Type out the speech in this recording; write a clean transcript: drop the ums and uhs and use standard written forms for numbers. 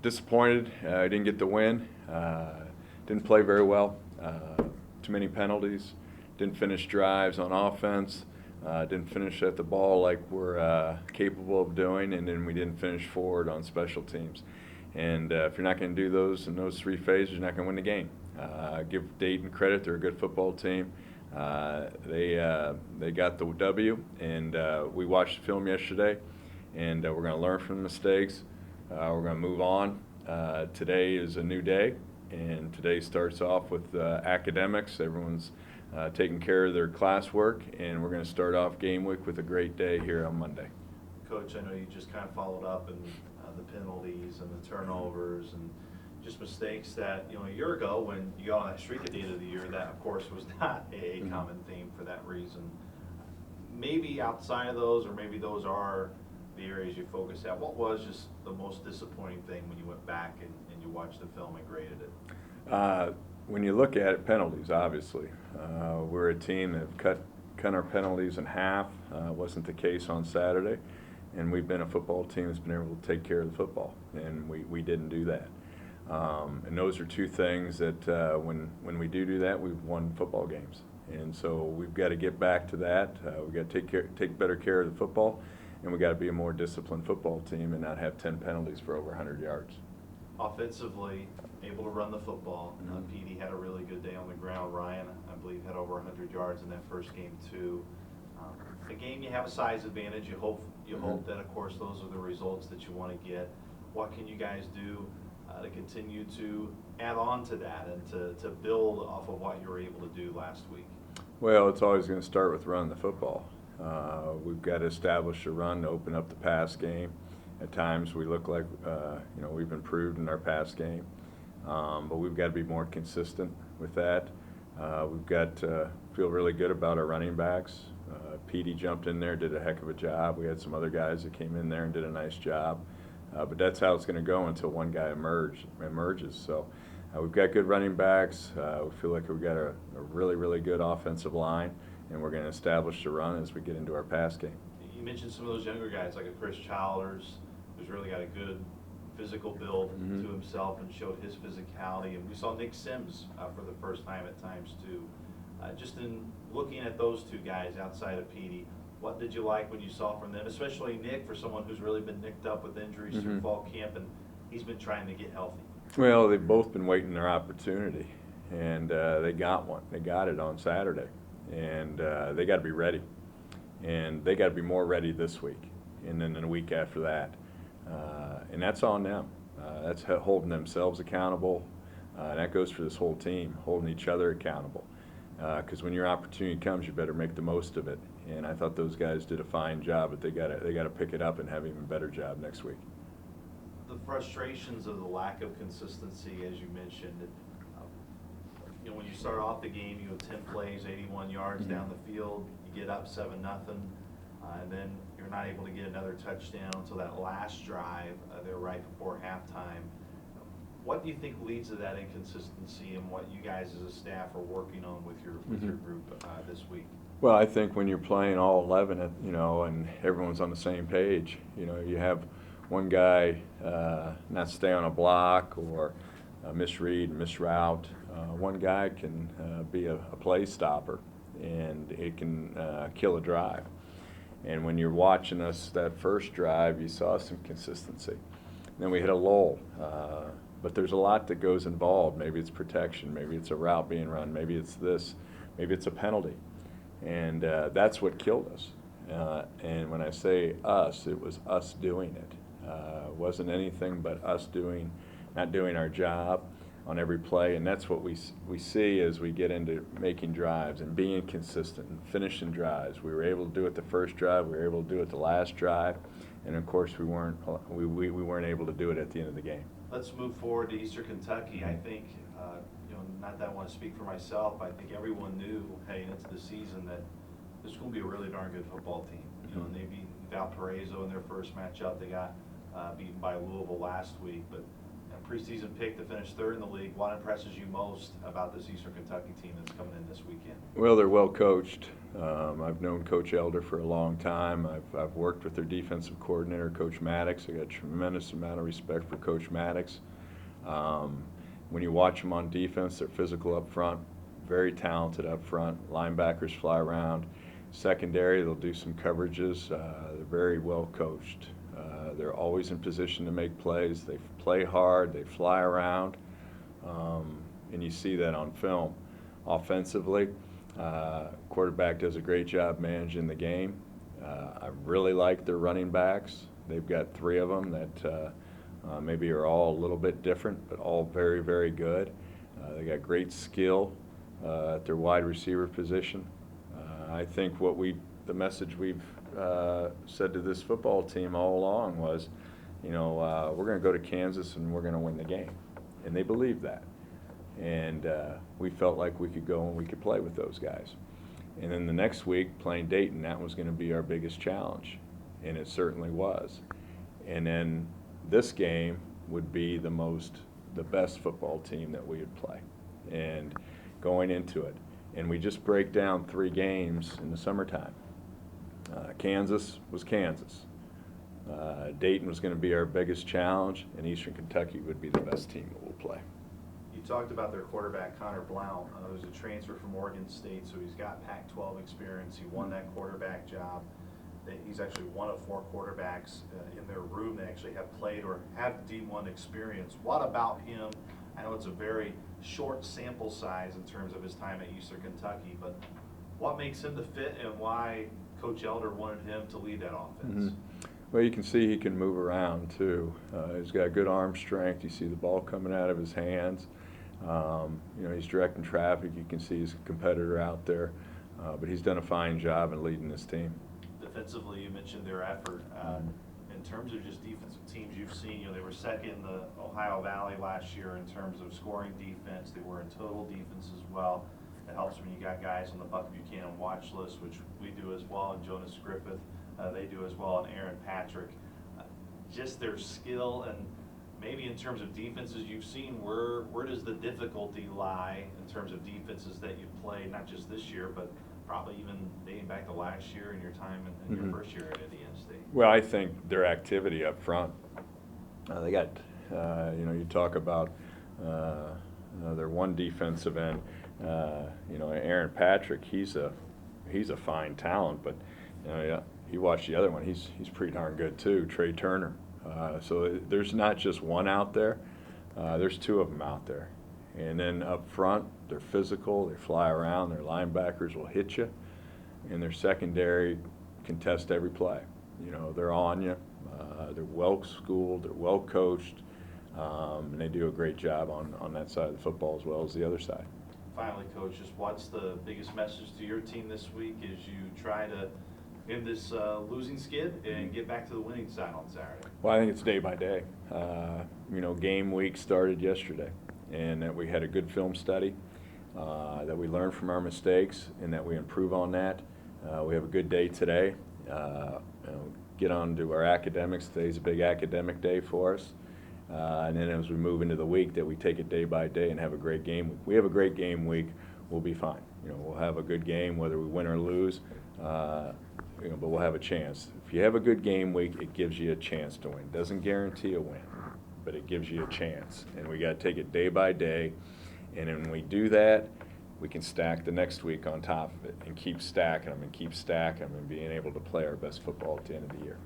Disappointed. I didn't get the win. Didn't play very well. Too many penalties. Didn't finish drives on offense. Didn't finish at the ball like we're capable of doing, and then we didn't finish forward on special teams. And if you're not going to do those in those three phases, you're not going to win the game. Give Dayton credit; they're a good football team. They got the W, and we watched the film yesterday, and we're going to learn from the mistakes. We're going to move on. Today is a new day, and today starts off with academics. Everyone's taking care of their classwork, and we're going to start off game week with a great day here on Monday. Coach, I know you just kind of followed up and the penalties and the turnovers and just mistakes that, a year ago when you got on that streak at the end of the year, that of course was not a common theme for that reason. Maybe outside of those, or maybe those are the areas you focus at, what was just the most disappointing thing when you went back and you watched the film and graded it? When you look at it, penalties, obviously. We're a team that have cut our penalties in half. Wasn't the case on Saturday. And we've been a football team that's been able to take care of the football, and we didn't do that. And those are two things that when we do that, we've won football games. And so we've got to get back to that. We've got to take better care of the football, and we've got to be a more disciplined football team and not have 10 penalties for over 100 yards. Offensively, able to run the football. Petey had a really good day on the ground. Ryan, I believe, had over 100 yards in that first game too. The game, you have a size advantage. You hope that, of course, those are the results that you want to get. What can you guys do to continue to add on to that and to build off of what you were able to do last week? Well, it's always going to start with running the football. We've got to establish a run to open up the pass game. At times we look like we've improved in our pass game, but we've got to be more consistent with that. We've got to feel really good about our running backs. Petey jumped in there, did a heck of a job. We had some other guys that came in there and did a nice job. But that's how it's going to go until one guy emerges. So we've got good running backs. We feel like we've got a really, really good offensive line, and we're going to establish the run as we get into our pass game. You mentioned some of those younger guys like a Chris Childers, who's really got a good physical build to himself and showed his physicality. And we saw Nick Sims for the first time at times too. Just in looking at those two guys outside of Petey, what did you like when you saw from them, especially Nick, for someone who's really been nicked up with injuries through fall camp, and he's been trying to get healthy? Well, they've both been waiting their opportunity, and they got one. They got it on Saturday, and they got to be ready. And they got to be more ready this week, and then a week after that. And that's on them. That's holding themselves accountable. That goes for this whole team, holding each other accountable. Because when your opportunity comes, you better make the most of it. And I thought those guys did a fine job, but they got to pick it up and have an even better job next week. The frustrations of the lack of consistency, as you mentioned, when you start off the game, you have 10 plays, 81 yards down the field, you get up 7-0, and then you're not able to get another touchdown until that last drive there right before halftime. What do you think leads to that inconsistency, and what you guys as a staff are working on with your group this week? Well, I think when you're playing all 11, and everyone's on the same page, you have one guy not stay on a block or misread, misroute. One guy can be a play stopper, and it can kill a drive. And when you're watching us that first drive, you saw some consistency. Then we hit a lull. But there's a lot that goes involved. Maybe it's protection, maybe it's a route being run, maybe it's this, maybe it's a penalty. And that's what killed us. And when I say us, it was us doing it. It wasn't anything but us not doing our job on every play. And that's what we see as we get into making drives and being consistent and finishing drives. We were able to do it the first drive, we were able to do it the last drive, and of course we weren't able to do it at the end of the game. Let's move forward to Eastern Kentucky. I think, not that I want to speak for myself, I think everyone knew heading into the season that this is going to be a really darn good football team. And they beat Valparaiso in their first matchup. They got beaten by Louisville last week, but preseason pick to finish third in the league. What impresses you most about this Eastern Kentucky team that's coming in this weekend? Well, they're well coached. I've known Coach Elder for a long time. I've worked with their defensive coordinator, Coach Maddox. I got a tremendous amount of respect for Coach Maddox. When you watch them on defense, they're physical up front, very talented up front. Linebackers fly around. Secondary, they'll do some coverages. They're very well coached. They're always in position to make plays. They play hard. They fly around, and you see that on film. Offensively, quarterback does a great job managing the game. I really like their running backs. They've got 3 of them that maybe are all a little bit different, but all very, very good. They got great skill at their wide receiver position. I think the message we've said to this football team all along was, we're going to go to Kansas and we're going to win the game. And they believed that. And we felt like we could go and we could play with those guys. And then the next week, playing Dayton, that was going to be our biggest challenge. And it certainly was. And then this game would be the best football team that we would play. And going into it. And we just break down 3 games in the summertime. Kansas was Kansas. Dayton was going to be our biggest challenge, and Eastern Kentucky would be the best team that we'll play. You talked about their quarterback, Connor Blount. Who's a transfer from Oregon State, so he's got Pac-12 experience. He won that quarterback job. He's actually one of 4 quarterbacks in their room that actually have played or have D1 experience. What about him? I know it's a very short sample size in terms of his time at Eastern Kentucky, but what makes him the fit and why Coach Elder wanted him to lead that offense? Well, you can see he can move around too. He's got good arm strength. You see the ball coming out of his hands. He's directing traffic. You can see he's a competitor out there, but he's done a fine job in leading this team. Defensively, you mentioned their effort. In terms of just defensive teams you've seen, they were second in the Ohio Valley last year in terms of scoring defense. They were in total defense as well. It helps when you got guys on the Buck Buchanan watch list, which we do as well, and Jonas Griffith, they do as well, and Aaron Patrick. Just their skill, and maybe in terms of defenses you've seen, where does the difficulty lie in terms of defenses that you've played, not just this year, but probably even dating back to last year and your time in your first year at Indiana State? Well, I think their activity up front. They got, you talk about their one defensive end. Aaron Patrick. He's a fine talent, but you watch the other one. He's pretty darn good too. Trey Turner. So there's not just one out there. There's 2 of them out there. And then up front, they're physical, they fly around, their linebackers will hit you, and their secondary can test every play. They're on you, they're well-schooled, they're well-coached, and they do a great job on that side of the football as well as the other side. Finally, Coach, just what's the biggest message to your team this week as you try to end this losing skid and get back to the winning side on Saturday? Well, I think it's day by day. Game week started yesterday, and that we had a good film study, that we learned from our mistakes, and that we improve on that. We have a good day today. Get on to our academics. Today's a big academic day for us. And then as we move into the week, that we take it day by day and have a great game week. We have a great game week, we'll be fine. We'll have a good game whether we win or lose, but we'll have a chance. If you have a good game week, it gives you a chance to win. Doesn't guarantee a win, but it gives you a chance. And we got to take it day by day. And when we do that, we can stack the next week on top of it and keep stacking them and being able to play our best football at the end of the year.